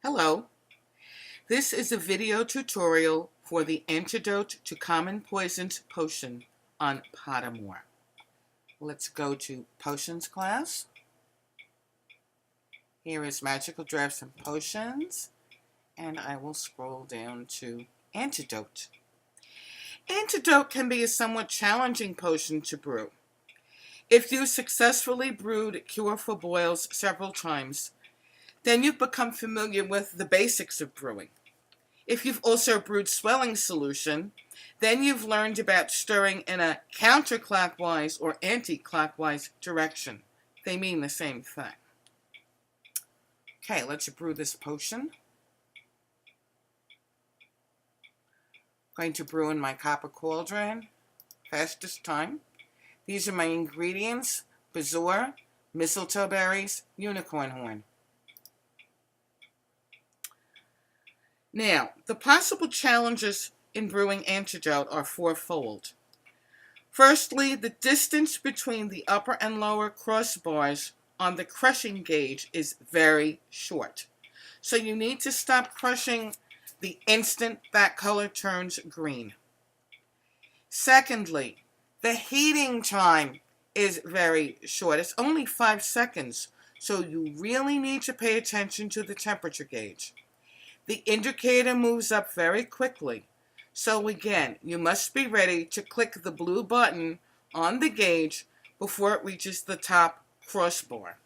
Hello, this is a video tutorial for the Antidote to Common Poisons potion on Pottermore. Let's go to Potions class. Here is Magical Drafts and Potions, and I will scroll down to Antidote. Antidote can be a somewhat challenging potion to brew. If you successfully brewed Cure for Boils several times, then you've become familiar with the basics of brewing. If you've also brewed swelling solution, then you've learned about stirring in a counterclockwise or anti-clockwise direction. They mean the same thing. Okay, let's brew this potion. I'm going to brew in my copper cauldron, fastest time. These are my ingredients: Brewers, Mistletoe Berries, unicorn horn. Now, the possible challenges in brewing Antidote are fourfold. Firstly, the distance between the upper and lower crossbars on the crushing gauge is very short. So you need to stop crushing the instant that color turns green. Secondly, the heating time is very short. It's only 5 seconds, so you really need to pay attention to the temperature gauge. The indicator moves up very quickly, so again, you must be ready to click the blue button on the gauge before it reaches the top crossbar.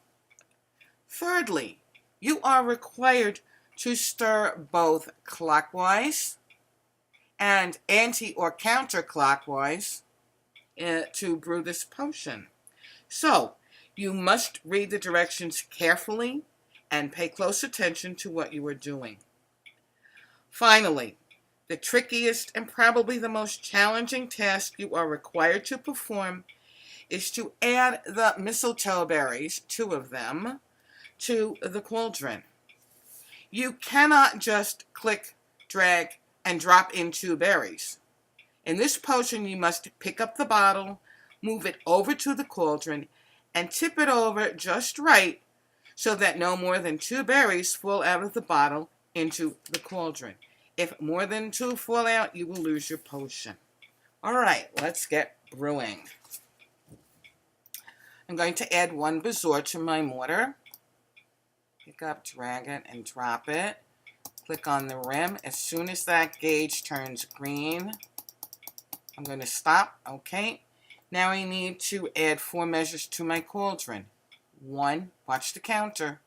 Thirdly, you are required to stir both clockwise and anti or counterclockwise to brew this potion. So, you must read the directions carefully and pay close attention to what you are doing. Finally, the trickiest and probably the most challenging task you are required to perform is to add the mistletoe berries, 2 of them, to the cauldron. You cannot just click, drag, and drop in 2 berries. In this potion, you must pick up the bottle, move it over to the cauldron, and tip it over just right so that no more than 2 berries fall out of the bottle into the cauldron. If more than 2 fall out, you will lose your potion. All right, let's get brewing. I'm going to add 1 Brewers to my mortar. Pick up, drag it, and drop it. Click on the rim. As soon as that gauge turns green, I'm going to stop. Okay. Now I need to add 4 measures to my cauldron. 1, watch the counter.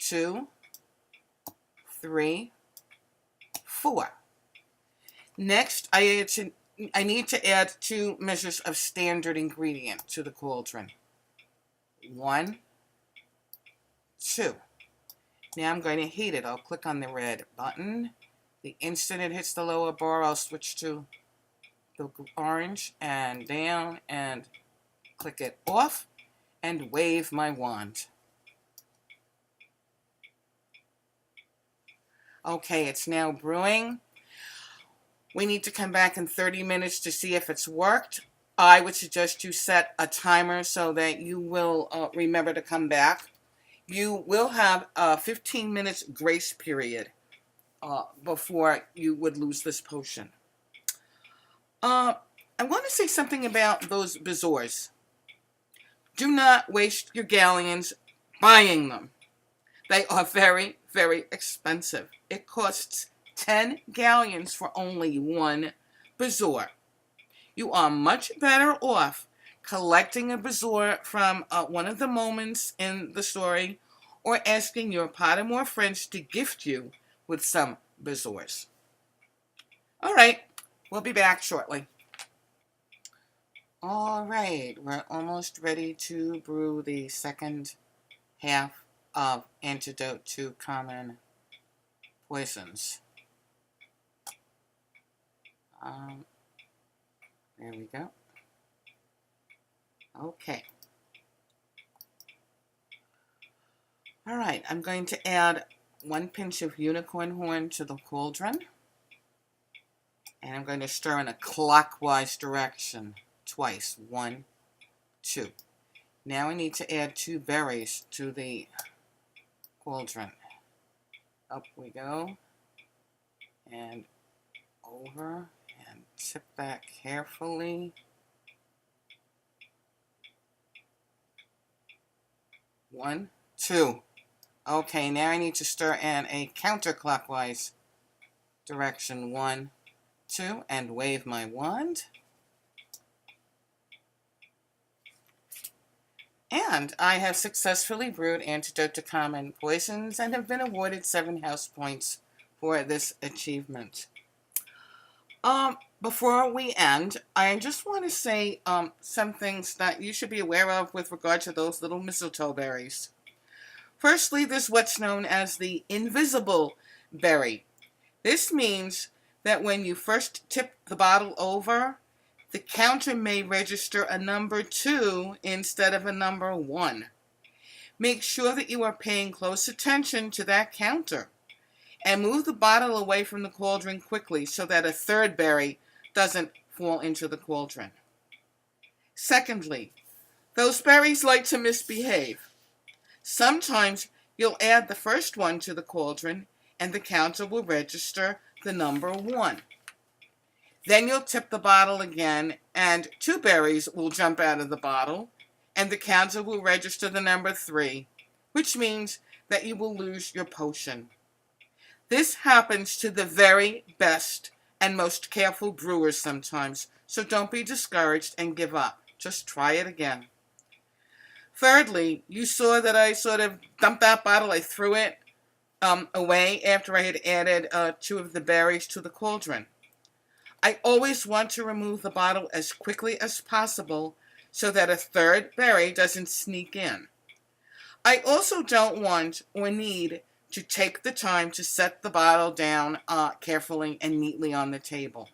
2, 3, 4. Next, I need to add 2 measures of standard ingredient to the cauldron. 1, 2. Now I'm going to heat it. I'll click on the red button. The instant it hits the lower bar, I'll switch to the orange and down and click it off and wave my wand. Okay, it's now brewing. We need to come back in 30 minutes to see if it's worked. I would suggest you set a timer so that you will remember to come back. You will have a 15 minutes grace period before you would lose this potion. I want to say something about those Brewers. Do not waste your galleons buying them. They are very, very expensive. It costs 10 galleons for only 1 Brewer. You are much better off collecting a Brewer from one of the moments in the story or asking your Pottermore friends to gift you with some Brewers. All right, we'll be back shortly. All right, we're almost ready to brew the second half of Antidote to Common Poisons. There we go. Okay. All right, I'm going to add 1 pinch of unicorn horn to the cauldron. And I'm going to stir in a clockwise direction twice. 1, 2. Now I need to add 2 berries to the cauldron. Up we go. And over. And tip that carefully. One, two. Okay, now I need to stir in a counterclockwise direction. 1, 2, and wave my wand. And I have successfully brewed Antidote to Common Poisons and have been awarded 7 house points for this achievement. Before we end, I just want to say some things that you should be aware of with regard to those little mistletoe berries. Firstly, there's what's known as the invisible berry. This means that when you first tip the bottle over, the counter may register a number 2 instead of a number 1. Make sure that you are paying close attention to that counter and move the bottle away from the cauldron quickly so that a third berry doesn't fall into the cauldron. Secondly, those berries like to misbehave. Sometimes you'll add the first one to the cauldron and the counter will register the number 1. Then you'll tip the bottle again and 2 berries will jump out of the bottle and the counter will register the number 3, which means that you will lose your potion. This happens to the very best and most careful brewers sometimes, so don't be discouraged and give up. Just try it again. Thirdly, you saw that I sort of dumped that bottle. I threw it away after I had added 2 of the berries to the cauldron. I always want to remove the bottle as quickly as possible so that a third berry doesn't sneak in. I also don't want or need to take the time to set the bottle down carefully and neatly on the table.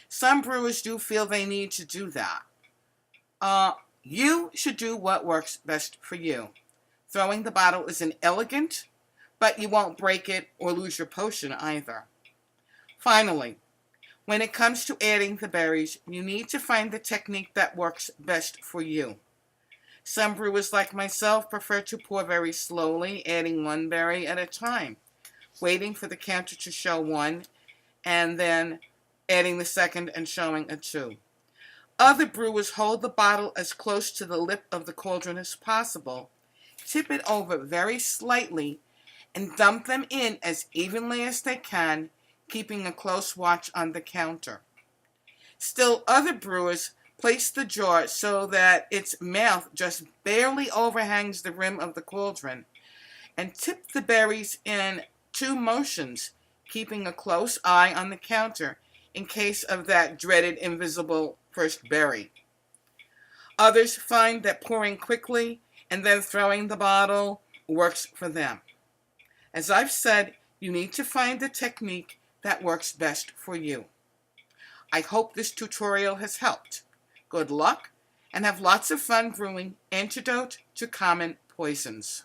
Some brewers do feel they need to do that. You should do what works best for you. Throwing the bottle isn't elegant, but you won't break it or lose your potion either. Finally, when it comes to adding the berries, you need to find the technique that works best for you. Some brewers like myself prefer to pour very slowly, adding 1 berry at a time, waiting for the counter to show 1, and then adding the second and showing a 2. Other brewers hold the bottle as close to the lip of the cauldron as possible, tip it over very slightly, and dump them in as evenly as they can, keeping a close watch on the counter. Still, other brewers place the jar so that its mouth just barely overhangs the rim of the cauldron, and tip the berries in 2 motions, keeping a close eye on the counter in case of that dreaded invisible first berry. Others find that pouring quickly and then throwing the bottle works for them. As I've said, you need to find the technique that works best for you. I hope this tutorial has helped. Good luck, and have lots of fun brewing Antidote to Common Poisons.